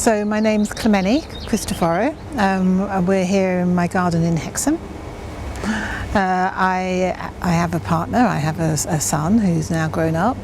So my name's Clymene, Christoforou. We're here in my garden in Hexham. I have a partner, I have a son who's now grown up.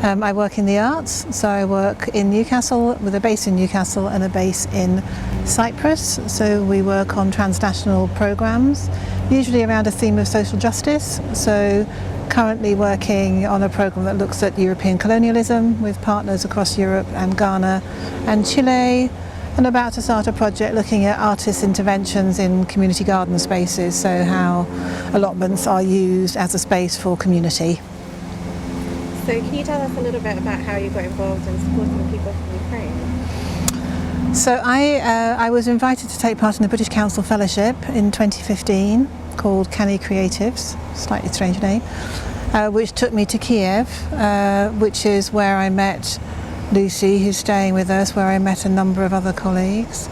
I work in the arts, so I work in Newcastle with a base in Newcastle and a base in Cyprus. So we work on transnational programmes, usually around a theme of social justice. So currently working on a programme that looks at European colonialism with partners across Europe and Ghana and Chile, and about to start a project looking at artists' interventions in community garden spaces, so how allotments are used as a space for community. So can you tell us a little bit about how you got involved in supporting people from Ukraine? So I was invited to take part in the British Council Fellowship in 2015 called Canny Creatives, slightly strange name, which took me to Kiev, which is where I met Lucy, who's staying with us, where I met a number of other colleagues.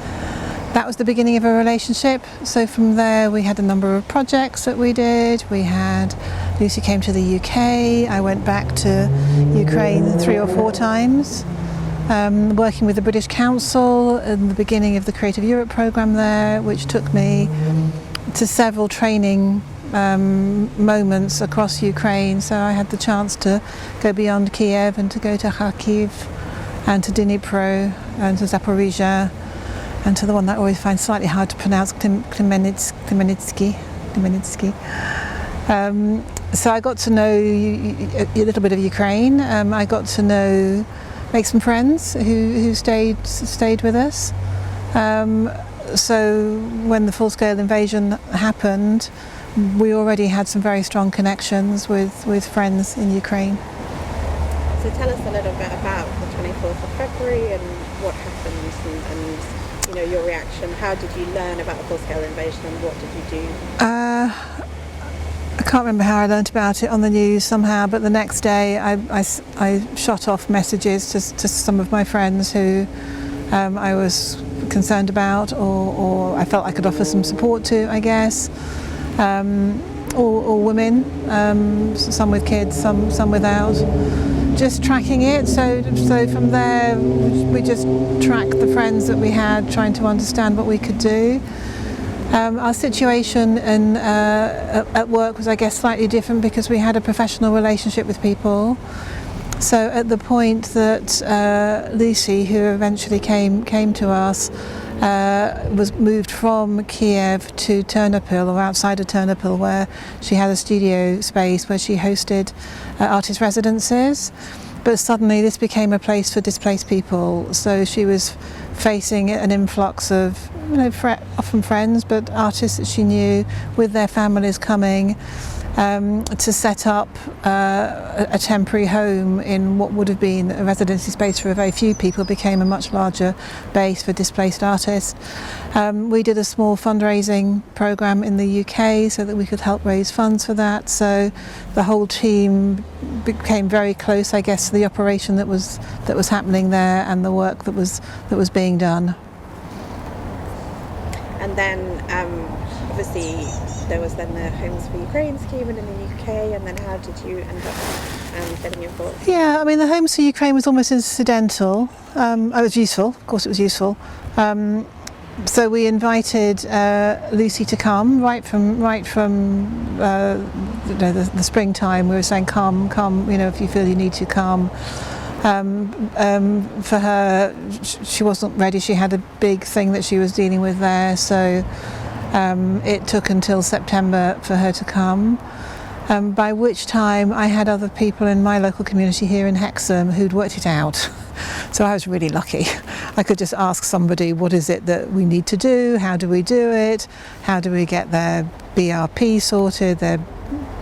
That was the beginning of a relationship. So from there we had a number of projects that we did. Lucy came to the UK, I went back to Ukraine 3 or 4 times, working with the British Council in the beginning of the Creative Europe programme there, which took me to several training moments across Ukraine. So I had the chance to go beyond Kiev and to go to Kharkiv and to Dnipro and to Zaporizhia and to the one that I always find slightly hard to pronounce, Khmelnytskyi. So I got to know a little bit of Ukraine. I got to make some friends who stayed with us. So when the full-scale invasion happened, we already had some very strong connections with friends in Ukraine. So tell us a little bit about the 24th of February and what happened and your reaction. How did you learn about the full-scale invasion and what did you do? I can't remember how I learnt about it on the news somehow, but the next day I shot off messages to some of my friends who I was concerned about or I felt I could offer some support to, I guess. Or women, some with kids, some without. Just tracking it, so from there we just tracked the friends that we had, trying to understand what we could do. Our situation at work was, I guess, slightly different because we had a professional relationship with people. So at the point that Lucy, who eventually came to us, was moved from Kiev to Ternopil, or outside of Ternopil, where she had a studio space where she hosted artist residences. But suddenly this became a place for displaced people. So she was facing an influx of, often friends, but artists that she knew with their families coming to set up a temporary home in what would have been a residency space for a very few people became a much larger base for displaced artists. We did a small fundraising programme in the UK so that we could help raise funds for that. So the whole team became very close, I guess, to the operation that was happening there and the work that was being done. And then obviously there was then the Homes for Ukraine scheme in the UK, and then how did you end up getting involved? Yeah, the Homes for Ukraine was almost incidental. It was useful, of course it was useful. So we invited Lucy to come right from the springtime. We were saying come, if you feel you need to come. For her, she wasn't ready. She had a big thing that she was dealing with there, so it took until September for her to come, by which time I had other people in my local community here in Hexham who'd worked it out. So I was really lucky. I could just ask somebody, what is it that we need to do? How do we do it? How do we get their BRP sorted, their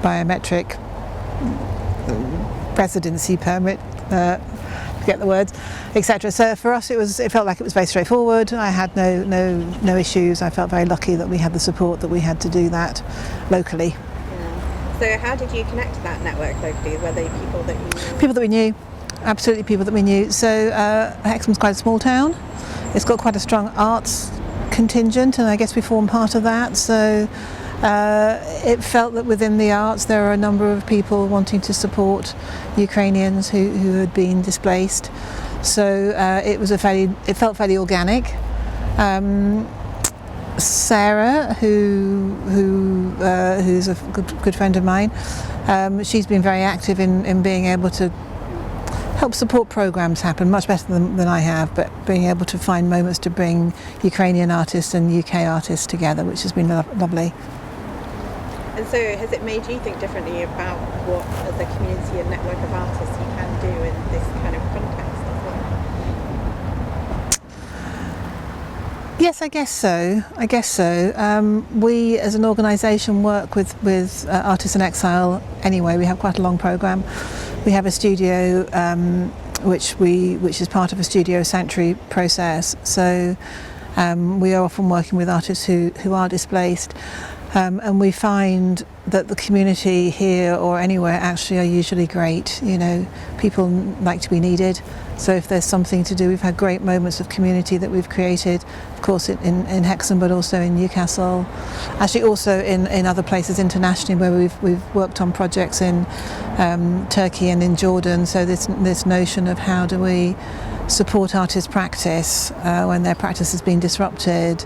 biometric residency permit, forget the words, etc. So for us it felt like it was very straightforward. I had no issues. I felt very lucky that we had the support that we had to do that locally. Yeah. So how did you connect to that network locally? Were they people that you knew? People that we knew, absolutely people that we knew. So Hexham's quite a small town. It's got quite a strong arts contingent, and I guess we form part of that. So it felt that within the arts there are a number of people wanting to support Ukrainians who had been displaced. So it felt fairly organic. Sarah, who's a good friend of mine, she's been very active in being able to help support programs happen, much better than I have, but being able to find moments to bring Ukrainian artists and UK artists together, which has been lovely. And so has it made you think differently about what, as a community and network of artists, you can do in this kind of context as well? Yes, I guess so. We as an organisation work with Artists in Exile anyway. We have quite a long programme. We have a studio which is part of a studio sanctuary process. So we are often working with artists who are displaced. And we find that the community here or anywhere actually are usually great. You know, people like to be needed. So if there's something to do, we've had great moments of community that we've created, of course in Hexham, but also in Newcastle. Actually also in other places internationally where we've worked on projects in Turkey and in Jordan. So this notion of how do we support artists' practice when their practice has been disrupted.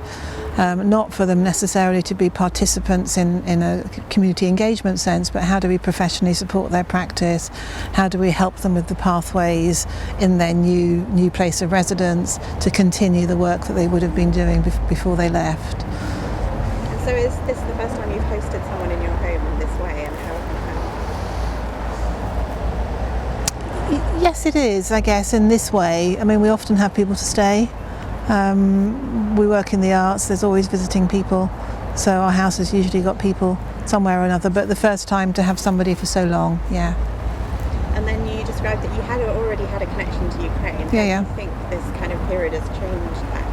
Not for them necessarily to be participants in a community engagement sense, but how do we professionally support their practice? How do we help them with the pathways in their new place of residence to continue the work that they would have been doing before they left? So is this the first time you've hosted someone in your home in this way, and how? Yes, it is, I guess, in this way. I mean, we often have people to stay. We work in the arts, there's always visiting people, so our house has usually got people somewhere or another, but the first time to have somebody for so long, yeah. And then you described that you had already had a connection to Ukraine. Yeah. How do you think this kind of period has changed that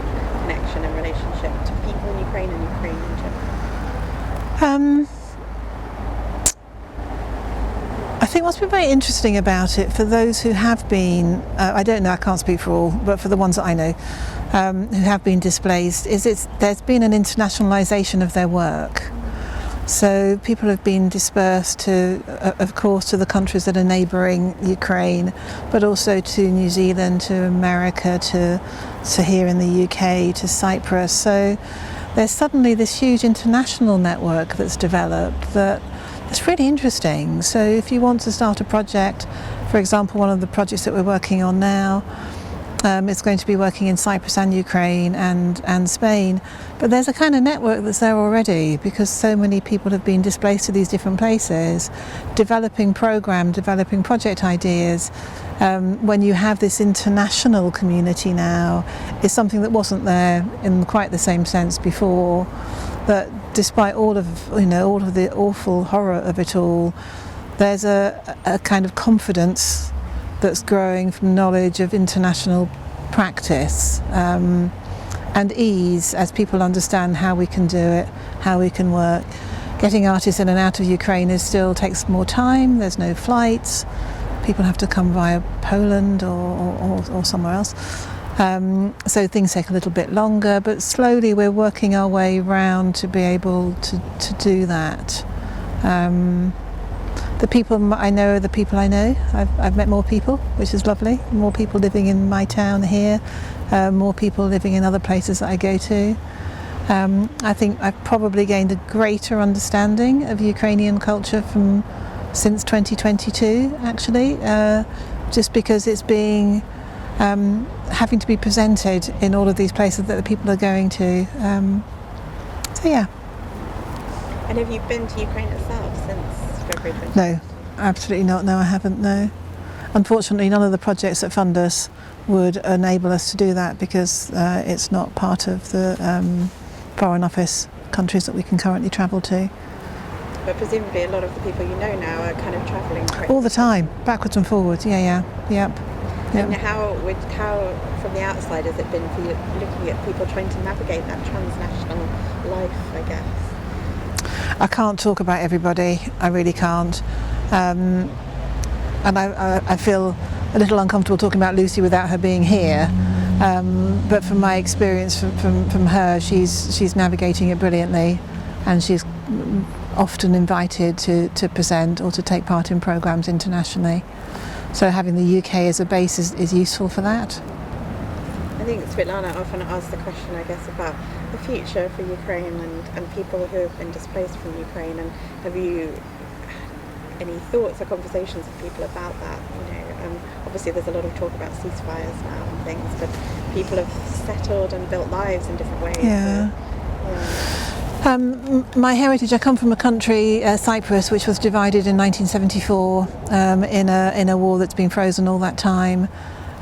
connection and relationship to people in Ukraine and Ukraine in general? I think what's been very interesting about it for those who have been, I don't know, I can't speak for all, but for the ones that I know who have been displaced, is there's been an internationalisation of their work. So people have been dispersed to, of course, to the countries that are neighbouring Ukraine, but also to New Zealand, to America, to here in the UK, to Cyprus. So there's suddenly this huge international network that's developed that it's really interesting. So if you want to start a project, for example, one of the projects that we're working on now, it's going to be working in Cyprus and Ukraine and Spain. But there's a kind of network that's there already because so many people have been displaced to these different places. Developing project ideas, when you have this international community now, is something that wasn't there in quite the same sense before. That despite all of the awful horror of it all, there's a kind of confidence that's growing from knowledge of international practice and ease as people understand how we can do it, how we can work. Getting artists in and out of Ukraine still takes more time. There's no flights. People have to come via Poland or somewhere else. So things take a little bit longer, but slowly we're working our way round to be able to do that. The people I know are the people I know. I've met more people, which is lovely. More people living in my town here, more people living in other places that I go to. I think I've probably gained a greater understanding of Ukrainian culture since 2022, actually, just because it's being having to be presented in all of these places that the people are going to. So yeah. And have you been to Ukraine itself since February 20? No, absolutely not. No, I haven't. No. Unfortunately, none of the projects that fund us would enable us to do that because it's not part of the Foreign Office countries that we can currently travel to. But presumably a lot of the people you know now are kind of travelling all the time, backwards and forwards. Yep. And how from the outside has it been for you looking at people trying to navigate that transnational life, I guess? I can't talk about everybody, I really can't. And I feel a little uncomfortable talking about Lucy without her being here. But from my experience from her, she's navigating it brilliantly, and she's often invited to present or to take part in programmes internationally. So having the UK as a base is useful for that. I think Svetlana often asks the question, I guess, about the future for Ukraine and people who have been displaced from Ukraine. And have you any thoughts or conversations with people about that? Obviously there's a lot of talk about ceasefires now and things, but people have settled and built lives in different ways. Yeah. So, my heritage, I come from a country, Cyprus, which was divided in 1974 in a war that's been frozen all that time.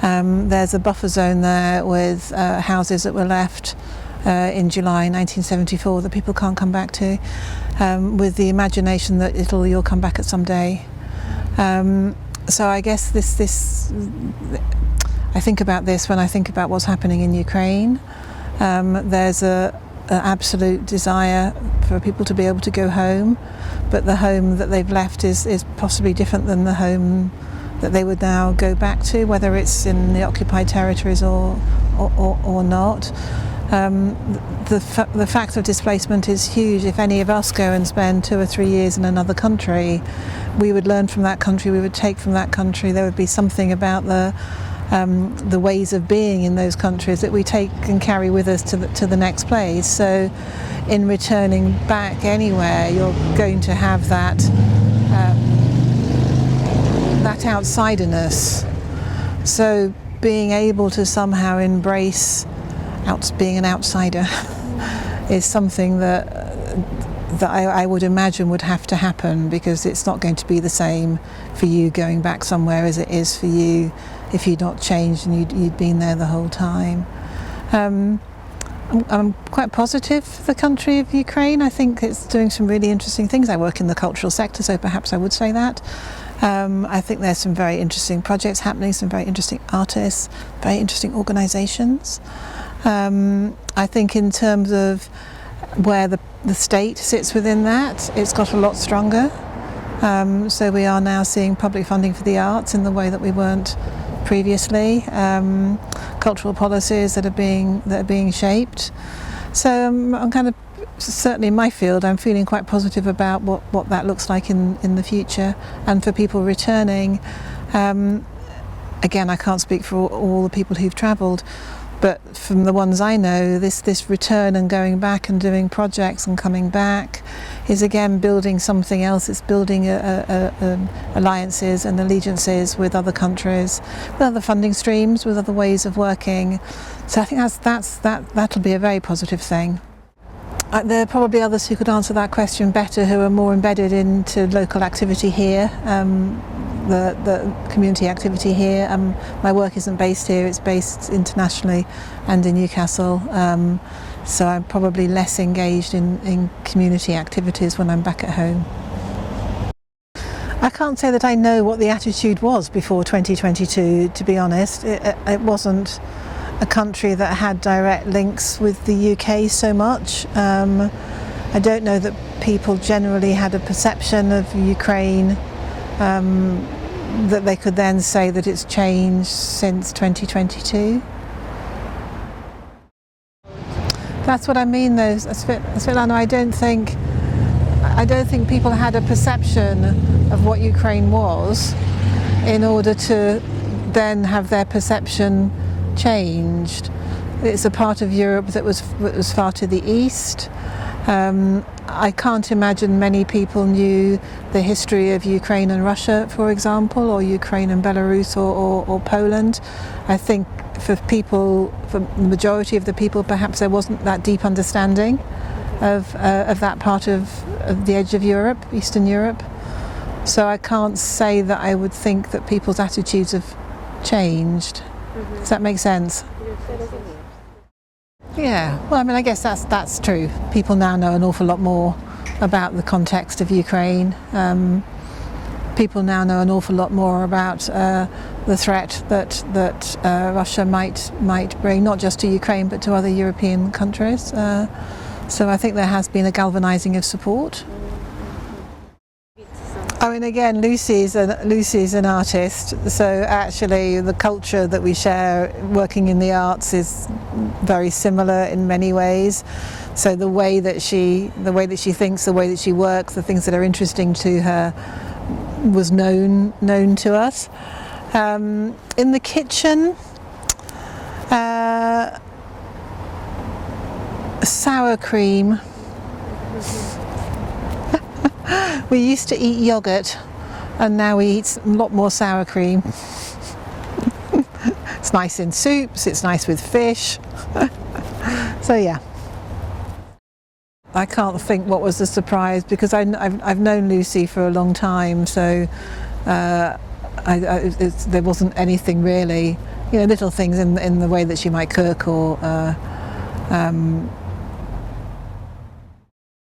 There's a buffer zone there with houses that were left in July 1974 that people can't come back to, with the imagination that you'll come back at some day. So I guess I think about this when I think about what's happening in Ukraine. There's an absolute desire for people to be able to go home, but the home that they've left is possibly different than the home that they would now go back to, whether it's in the occupied territories or not. The fact of displacement is huge. If any of us go and spend 2 or 3 years in another country, we would learn from that country, we would take from that country. There would be something about the ways of being in those countries that we take and carry with us to the next place. So in returning back anywhere, you're going to have that outsiderness. So being able to somehow embrace being an outsider is something that I would imagine would have to happen, because it's not going to be the same for you going back somewhere as it is for you if you'd not changed and you'd been there the whole time. I'm quite positive for the country of Ukraine. I think it's doing some really interesting things. I work in the cultural sector, so perhaps I would say that. I think there's some very interesting projects happening, some very interesting artists, very interesting organisations. I think in terms of where the state sits within that, it's got a lot stronger. So we are now seeing public funding for the arts in the way that we weren't previously. Cultural policies that are being shaped. So I'm kind of, certainly in my field, I'm feeling quite positive about what that looks like in the future, and for people returning. Again, I can't speak for all the people who've travelled, but from the ones I know, this return and going back and doing projects and coming back is again building something else. It's building alliances and allegiances with other countries, with other funding streams, with other ways of working. So I think that'll be a very positive thing. There are probably others who could answer that question better, who are more embedded into local activity here, the community activity here. My work isn't based here, it's based internationally and in Newcastle, so I'm probably less engaged in community activities when I'm back at home. I can't say that I know what the attitude was before 2022, to be honest. It wasn't a country that had direct links with the UK so much. I don't know that people generally had a perception of Ukraine that they could then say that it's changed since 2022. That's what I mean though, Svetlana. I don't think people had a perception of what Ukraine was in order to then have their perception changed. It's a part of Europe that was far to the east. I can't imagine many people knew the history of Ukraine and Russia, for example, or Ukraine and Belarus or Poland. I think for the majority of the people, perhaps there wasn't that deep understanding of that part of the edge of Europe, Eastern Europe. So I can't say that I would think that people's attitudes have changed. Mm-hmm. Does that make sense? Yeah, well, I mean, I guess that's true. People now know an awful lot more about the context of Ukraine. People now know an awful lot more about the threat that Russia might bring, not just to Ukraine, but to other European countries. So I think there has been a galvanising of support. I mean, again, Lucy's an artist, so actually the culture that we share working in the arts is very similar in many ways. So the way that she thinks, the way that she works, the things that are interesting to her was known to us. In the kitchen, sour cream. We used to eat yogurt, and now we eat a lot more sour cream. It's nice in soups, it's nice with fish. So yeah. I can't think what was the surprise, because I've known Lucy for a long time, so there wasn't anything really, little things in the way that she might cook, or